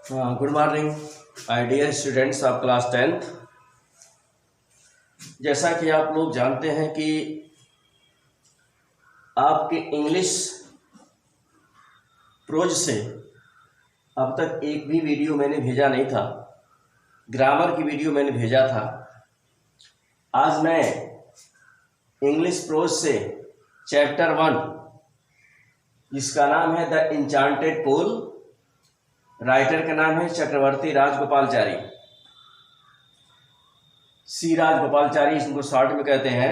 Good morning my dear students of class 10th। जैसा कि आप लोग जानते हैं कि आपके इंग्लिश प्रोज से अब तक एक भी वीडियो मैंने भेजा नहीं था। ग्रामर की वीडियो मैंने भेजा था। आज मैं इंग्लिश प्रोज से चैप्टर 1 जिसका नाम है द इंचांटेड पूल, राइटर का नाम है चक्रवर्ती राजगोपालचारी, सी राजगोपालचारी इसको शॉर्ट में कहते हैं।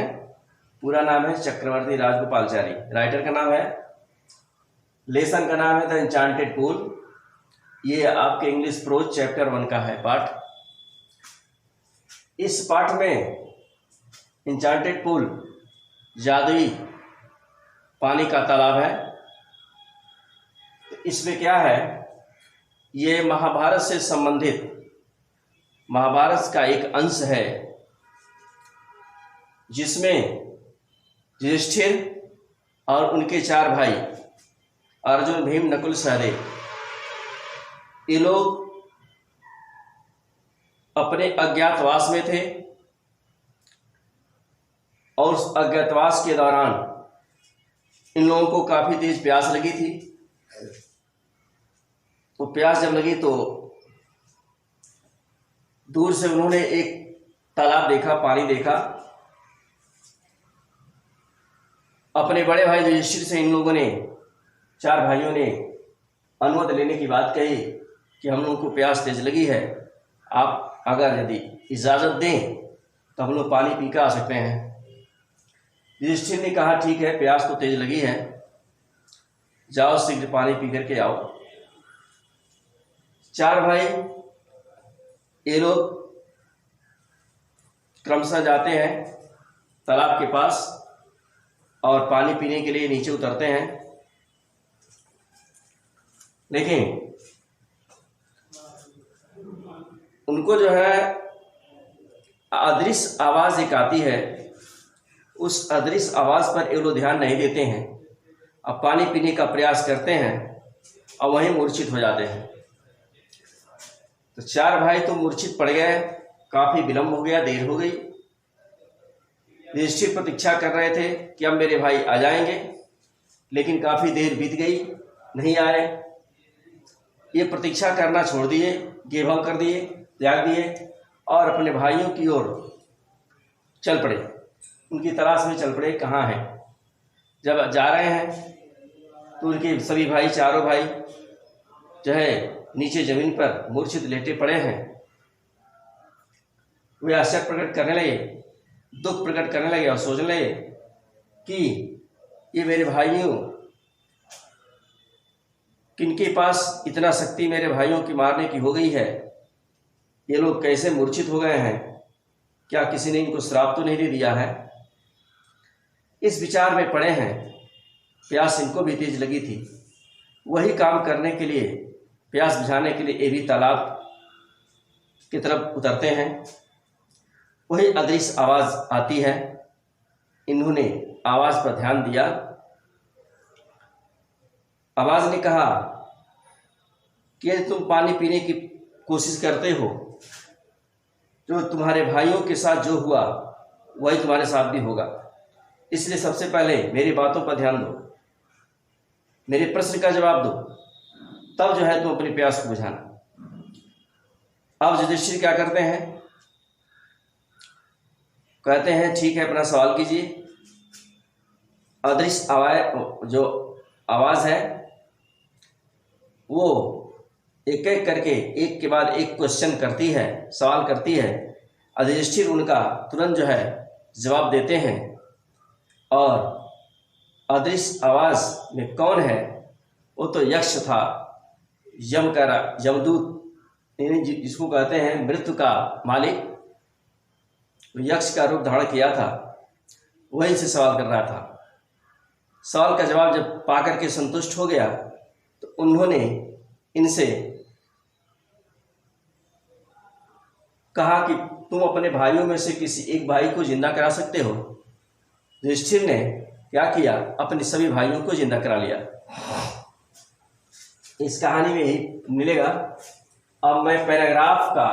पूरा नाम है चक्रवर्ती राजगोपालचारी। राइटर का नाम है, लेसन का नाम है द इंचांटेड पूल। ये आपके इंग्लिश प्रोज चैप्टर 1 का है पाठ। इस पाठ में इंचांटेड पूल जादुई पानी का तालाब है। तो इसमें क्या है, ये महाभारत से संबंधित महाभारत का एक अंश है जिसमें युधिष्ठिर और उनके 4 भाई अर्जुन, भीम, नकुल, सहदेव, ये लोग अपने अज्ञातवास में थे और उस अज्ञातवास के दौरान इन लोगों को काफी तेज प्यास लगी थी। तो प्यास जब लगी तो दूर से उन्होंने एक तालाब देखा, पानी देखा। अपने बड़े भाई युधिष्ठिर से इन लोगों ने, 4 भाइयों ने अनुमति लेने की बात कही कि हम लोगों को प्यास तेज लगी है, आप अगर यदि इजाज़त दें तो हम लोग पानी पी कर आ सकते हैं। युधिष्ठिर ने कहा ठीक है, प्यास तो तेज लगी है, जाओ शीघ्र पानी पी करके आओ। 4 भाई ये लोग क्रमशः जाते हैं तालाब के पास और पानी पीने के लिए नीचे उतरते हैं। लेकिन उनको जो है अदृश्य आवाज एक आती है, उस अदृश्य आवाज पर ये लोग ध्यान नहीं देते हैं। अब पानी पीने का प्रयास करते हैं और वहीं मूर्छित हो जाते हैं। तो 4 भाई तो मूर्छित पड़ गए, काफी विलंब हो गया, देर हो गई। युधिष्ठिर प्रतीक्षा कर रहे थे कि अब मेरे भाई आ जाएंगे, लेकिन काफी देर बीत गई, नहीं आए। ये प्रतीक्षा करना छोड़ दिए, गिव अप कर दिए, त्याग दिए और अपने भाइयों की ओर चल पड़े, उनकी तलाश में चल पड़े कहाँ हैं। जब जा रहे हैं तो उनके सभी भाई, 4 भाई जो है नीचे जमीन पर मूर्छित लेटे पड़े हैं। वे आश्चर्य प्रकट करने लगे, दुख प्रकट करने लगे और सोचने लगे कि ये मेरे भाइयों, किनके पास इतना शक्ति मेरे भाइयों की मारने की हो गई है, ये लोग कैसे मूर्छित हो गए हैं, क्या किसी ने इनको श्राप तो नहीं दे दिया है। इस विचार में पड़े हैं। प्यास इनको भी तेज लगी थी। वही काम करने के लिए, प्यास बुझाने के लिए ये भी तालाब की तरफ उतरते हैं। वही अदृश्य आवाज आती है। इन्होंने आवाज पर ध्यान दिया। आवाज ने कहा कि तुम पानी पीने की कोशिश करते हो, जो तुम्हारे भाइयों के साथ जो हुआ वही तुम्हारे साथ भी होगा। इसलिए सबसे पहले मेरी बातों पर ध्यान दो, मेरे प्रश्न का जवाब दो, तब जो है तुम अपनी प्यास को बुझाना। अब युधिष्ठिर क्या करते हैं, कहते हैं ठीक है, अपना सवाल कीजिए। अदृश्य आवाज, जो आवाज है वो एक एक करके, एक के बाद एक क्वेश्चन करती है, सवाल करती है। युधिष्ठिर उनका तुरंत जो है जवाब देते हैं। और अदृश्य आवाज में कौन है, वो तो यक्ष था, यम का यमदूत, जिसको कहते हैं मृत्यु का मालिक। तो यक्ष का रूप धारण किया था, वहीं से सवाल कर रहा था। सवाल का जवाब जब पाकर के संतुष्ट हो गया तो उन्होंने इनसे कहा कि तुम अपने भाइयों में से किसी एक भाई को जिंदा करा सकते हो। युधिष्ठिर ने क्या किया, अपने सभी भाइयों को जिंदा करा लिया। इस कहानी में ही मिलेगा अब मैं पैराग्राफ का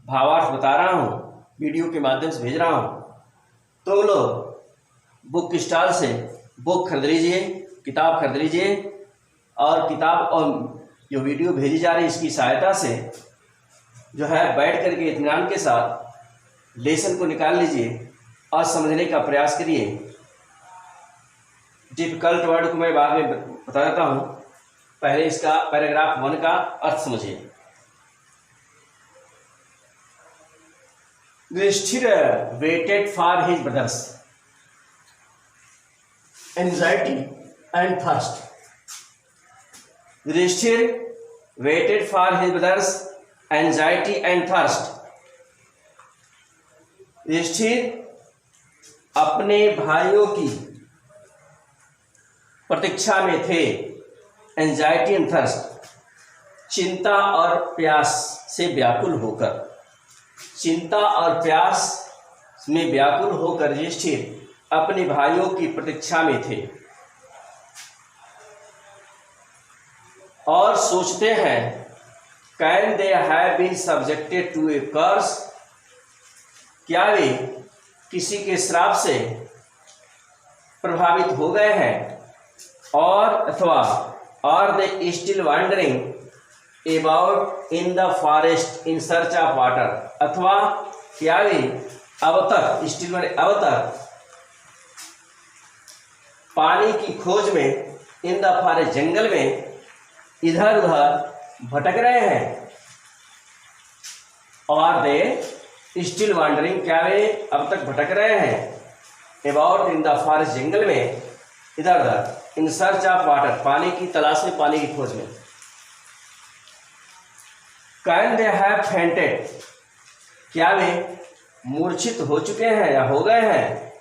भावार्थ बता रहा हूँ, वीडियो के माध्यम से भेज रहा हूँ। तो लोग बुक स्टॉल से बुक खरीद लीजिए, किताब खरीद लीजिए, और किताब और जो वीडियो भेजी जा रही है इसकी सहायता से जो है बैठ करके इत्मीनान के साथ लेसन को निकाल लीजिए और समझने का प्रयास करिए। डिफिकल्ट वर्ड को मैं बाद में बता देता हूँ, पहले इसका पैराग्राफ 1 का अर्थ समझिए। Yudhishthir waited for his brothers' anxiety and thirst. Yudhishthir waited for his brothers' anxiety and thirst. Yudhishthir अपने भाइयों की प्रतीक्षा में थे। एंजाइटी एंड थर्स्ट, चिंता और प्यास से व्याकुल होकर, चिंता और प्यास में व्याकुल होकर युधिष्ठिर अपने भाइयों की प्रतीक्षा में थे और सोचते हैं, can they have been subjected to a curse, क्या वे किसी के श्राप से प्रभावित हो गए हैं, और अथवा are they still wandering about in the forest in search of water, अथवा क्या वे अब तक स्टिल अब तक पानी की खोज में इन द फॉरेस्ट जंगल में इधर उधर भटक रहे हैं। और दे स्टिल वॉन्डरिंग, क्या वे अब तक भटक रहे हैं अबाउट इन द फॉरेस्ट जंगल में इधर उधर इन सर्च ऑफ वाटर, पानी की तलाश में, पानी की खोज में। कैन दे हैव फेंटेड, क्या वे मूर्छित हो चुके हैं या हो गए हैं,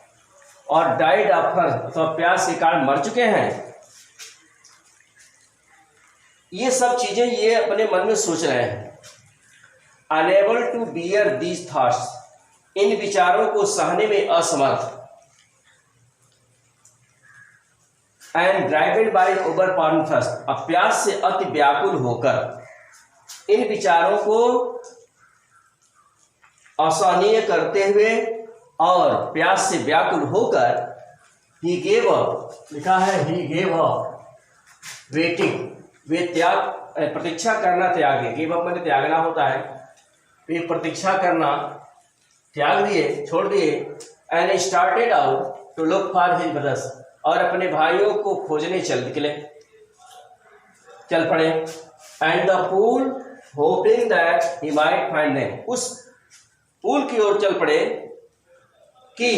और डाइड ऑफ थर्स्ट, अथवा प्यास के कारण मर चुके हैं। ये सब चीजें ये अपने मन में सोच रहे हैं। Unable to bear these thoughts, इन विचारों को सहने में असमर्थ। And driven by overpowering thirst, प्यास से अति व्याकुल होकर, इन विचारों को असहनीय करते हुए और प्यास से व्याकुल होकर ही गेव अप, लिखा है ही गेव अप वेटिंग, वे त्याग प्रतीक्षा करना त्याग है। गिव अप मैंने त्यागना होता है, वे प्रतीक्षा करना त्याग दिए, छोड़ दिए। And started out to look for his brothers, और अपने भाइयों को खोजने चल पड़े। And the pool hoping that he might find them, उस पूल की ओर चल पड़े कि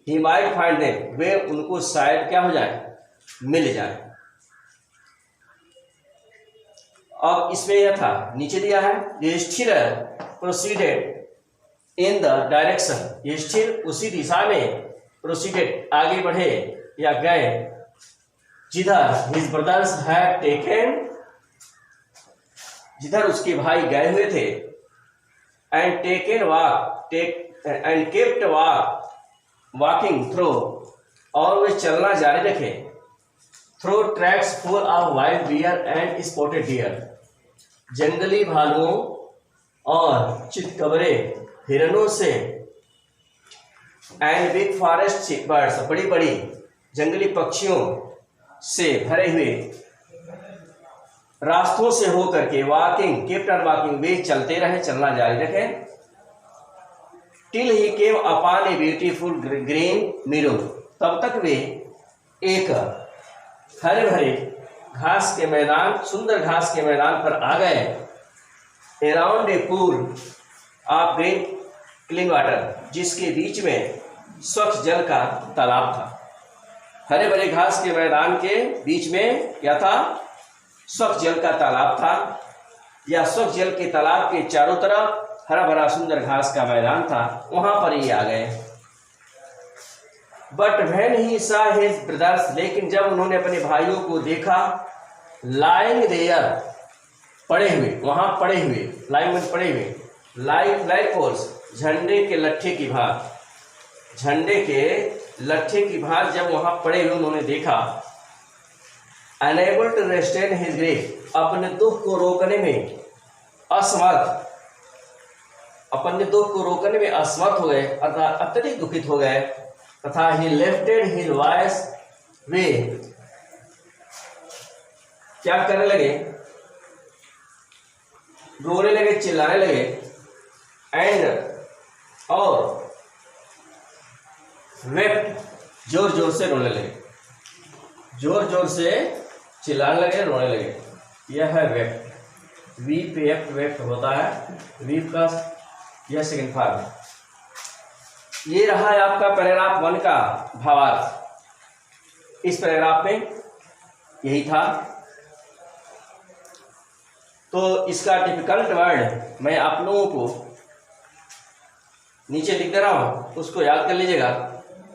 ही माइट फाइंड देम, वे उनको शायद क्या हो जाए, मिल जाए। अब इसमें यह था, नीचे दिया है Yudhishthir proceeded in the direction, Yudhishthir उसी दिशा में प्रोसीडेड आगे बढ़े या गए जिधर हिज ब्रदर्स हैड टेकन, जिधर उसके भाई गए हुए थे। And taken walk and kept walking through, और वे चलना जारी रखे through tracks full of wild bear and spotted deer, जंगली भालुओं और चितकबरे हिरणों से, एंड बिग फॉरेस्ट बर्ड्स, बड़ी बड़ी जंगली पक्षियों से भरे हुए रास्तों से होकर के वॉकिंग केप्ट ऑन वॉकिंग, वे चलते रहे, चलना जारी रखे। Till he came upon a beautiful green मीडो, तब तक वे एक हरे भरे घास के मैदान, सुंदर घास के मैदान पर आ गए। Around a pool of green clean water, जिसके बीच में स्वच्छ जल का तालाब था। हरे भरे घास के मैदान के बीच में क्या था, स्वच्छ जल का तालाब था, या स्वच्छ जल के तालाब के चारों तरफ हरा भरा सुंदर घास का मैदान था, वहां पर ही आ गए। But when he saw his brothers, लेकिन जब उन्होंने अपने भाइयों को देखा, लाइंग देयर, पड़े हुए, वहां पड़े हुए, लाइंग में पड़े हुए, लाइक पोल्स, झंडे के लट्ठे की भाग, झंडे के लट्ठे की भाग जब वहां पड़े हुए उन्होंने देखा। Unable to restrain his grief, अपने दुख को रोकने में असमर्थ, अपने दुख को रोकने में असमर्थ हो गए अर्थात अत्यधिक दुखित हो गए, तथा ही लिफ्टेड हिज वॉइस, वे क्या करने लगे, रोने लगे, चिल्लाने लगे, एंड और वेप्ट, जोर जोर से रोने लगे, जोर जोर से चिल्लाने लगे, रोने लगे। यह है वेप्ट, वीप वेप्ट वेप्ट होता है, वीप का यह सेकंड फॉर्म है। ये रहा है आपका पैराग्राफ 1 का भावार्थ। इस पैराग्राफ में यही था। तो इसका डिफिकल्ट वर्ड मैं आप लोगों को नीचे लिख दे रहा हूं, उसको याद कर लीजिएगा,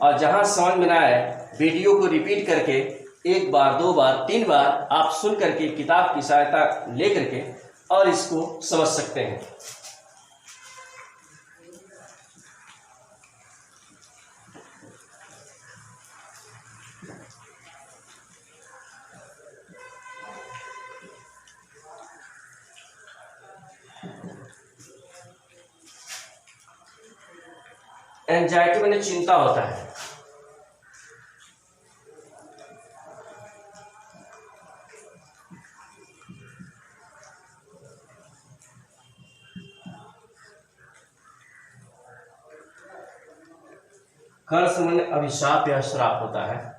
और जहां समझ में ना आए वीडियो को रिपीट करके 1 बार 2 बार 3 बार आप सुन करके किताब की सहायता ले करके और इसको समझ सकते हैं। एंजाइटी माने चिंता होता है। कर्ष माने अभिशाप या श्राप होता है।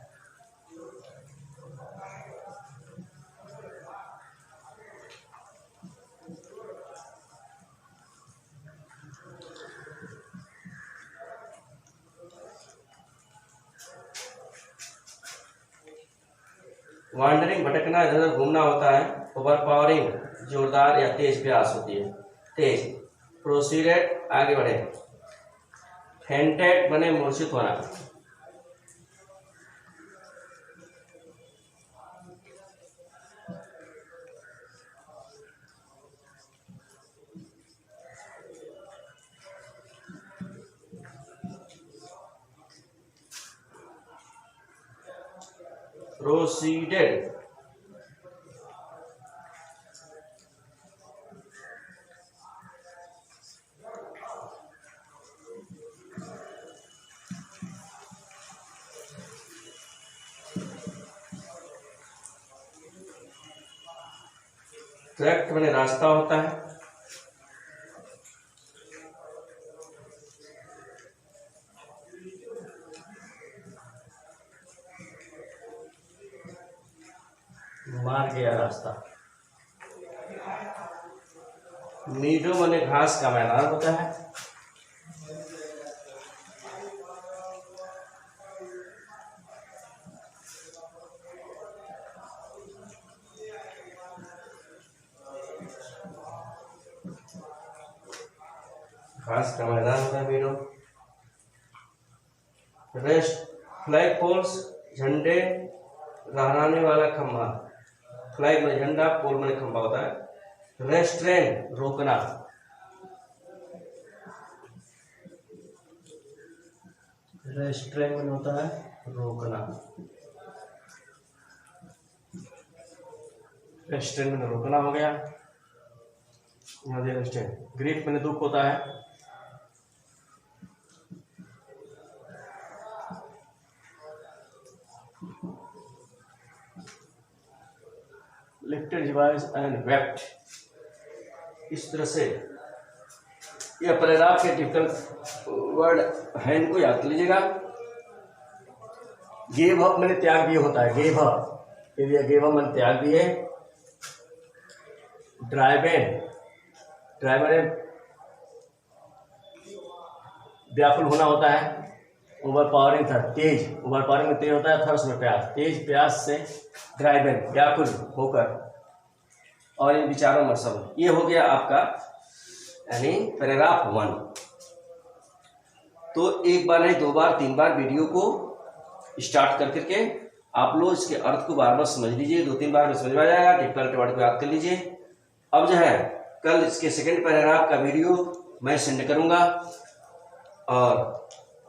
वांडरिंग भटकना, इधर उधर घूमना होता है। ओवर पावरिंग, जोरदार या तेज प्यास होती है, तेज। प्रोसीडेड, आगे बढ़े। फेंटेड बने मूर्छित होना। प्रोसीडेड, ट्रैक्ट मैंने रास्ता होता है। मार्ग या रास्ता। मीडो मैंने घास का मैदान होता है। घास का मैदान होता है मीडो। रेस्ट, फ्लैग पोल्स, झंडे लहराने वाला खंभा। फ्लैग में झंडा, पोल में खंभा होता है। रेस्ट्रेन, रोकना। रेस्ट्रेन में होता है रोकना। रेस्ट्रेन में रोकना हो गया। यहाँ दे रेस्ट्रेन। ग्रीफ में दुख होता है। Lifted device and wept. इस तरह से यह पैराग्राफ के डिफिकल्ट वर्ड है, इनको याद कर लीजिएगा। गेव अप मैंने त्याग दिए होता है, गेव अप, गेव अप मैंने त्याग दिए। ड्राइवेन, ड्राइवर व्याकुल होना होता है। ओवर पावरिंग था, तेज, ओवर पावरिंग में तेज होता है। थर्स्ट में प्यास, तेज प्यास से ड्राइवेन, व्याकुल होकर। और इन विचारों में सब ये हो गया आपका यानी पैराग्राफ 1। तो 1 बार नहीं 2 बार 3 बार वीडियो को स्टार्ट कर करके आप लोग इसके अर्थ को बार बार समझ लीजिए। 2-3 बार में समझ में आ जाएगा। डिफिकल्ट वर्ड को याद कर लीजिए। अब जो है कल इसके सेकंड पैराग्राफ का वीडियो मैं सेंड करूंगा और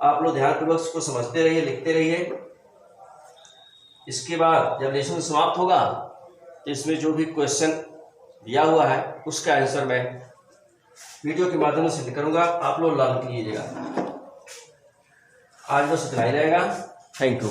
आप लोग ध्यानपूर्वक इसको समझते रहिए, लिखते रहिए। इसके बाद जब लेसन समाप्त होगा तो इसमें जो भी क्वेश्चन दिया हुआ है उसका आंसर मैं वीडियो के माध्यम से करूँगा, आप लोग लर्न कीजिएगा। आज बस इतना ही रहेगा। Thank you.